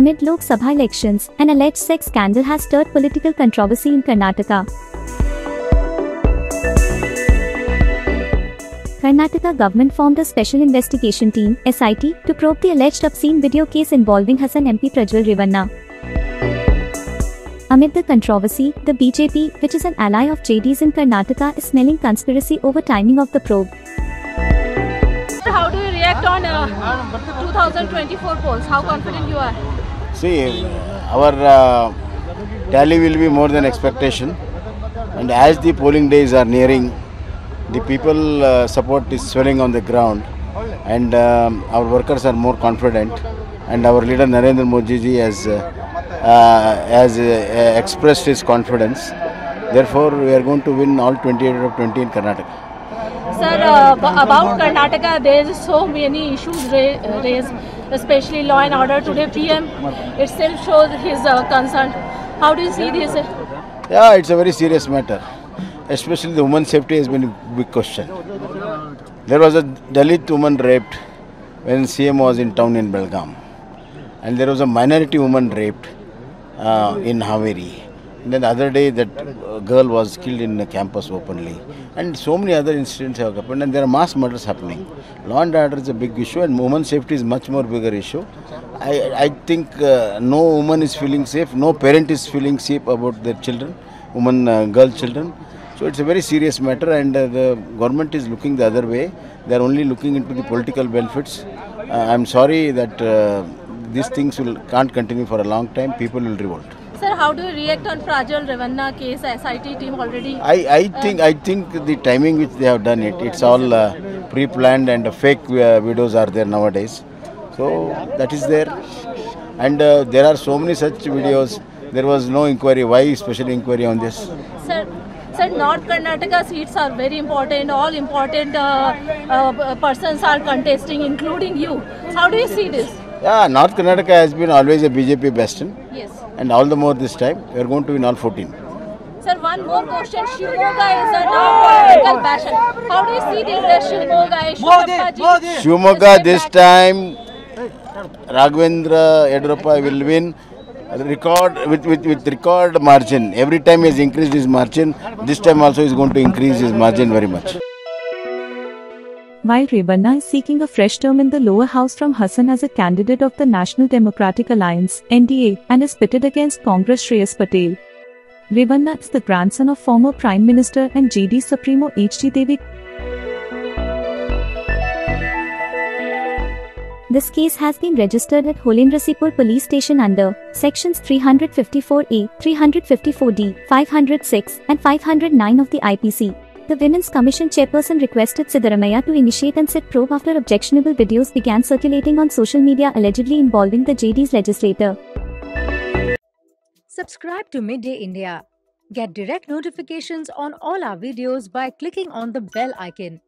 Amid Lok Sabha elections, an alleged sex scandal has stirred political controversy in Karnataka. Karnataka government formed a special investigation team (SIT) to probe the alleged obscene video case involving Hassan MP Prajwal Revanna. Amid the controversy, the BJP, which is an ally of JDs in Karnataka, is smelling conspiracy over timing of the probe. How do you react on 2024 polls? How confident you are? See, our tally will be more than expectation, and as the polling days are nearing, the people support is swelling on the ground, and our workers are more confident, and our leader Narendra Modi ji has expressed his confidence. Therefore, we are going to win all 28 out of 20 in Karnataka. Sir, about Karnataka, there is so many issues raised, especially law and order. Today, PM itself shows his concern. How do you see this? Yeah, it's a very serious matter. Especially the women's safety has been a big question. There was a Dalit woman raped when CM was in town in Belgaum. And there was a minority woman raped in Haveri. And then the other day that girl was killed in the campus openly. And so many other incidents have happened, and there are mass murders happening. Law and order is a big issue, and women's safety is much more bigger issue. I think no woman is feeling safe, no parent is feeling safe about their children, girl children. So it's a very serious matter, and the government is looking the other way. They are only looking into the political benefits. I'm sorry that these things can't continue for a long time. People will revolt. Sir, how do you react on Prajwal Revanna case? SIT team already. I think the timing which they have done it's all pre-planned, and fake videos are there nowadays. So that is there, and there are so many such videos. There was no inquiry. Why special inquiry on this? Sir, North Karnataka seats are very important. All important persons are contesting, including you. How do you see this? Yeah, North Karnataka has been always a BJP bastion. Yes. And all the more this time, we are going to win all 14. Sir, one more question. Shivamogga is a now political passion. How do you see this Shivamogga? Shivamogga this time, Raghavendra Yedurappa will win with record margin. Every time he has increased his margin, this time also he is going to increase his margin very much. While Revanna is seeking a fresh term in the lower house from Hassan as a candidate of the National Democratic Alliance (NDA) and is pitted against Congress Shreyas Patel. Revanna is the grandson of former Prime Minister and JD Supremo H.D. Devi. This case has been registered at Holendrasipur Police Station under Sections 354A, 354D, 506 and 509 of the IPC. The Women's Commission chairperson requested Siddaramaiah to initiate and set probe after objectionable videos began circulating on social media allegedly involving the JD's legislator. Subscribe to Midday India. Get direct notifications on all our videos by clicking on the bell icon.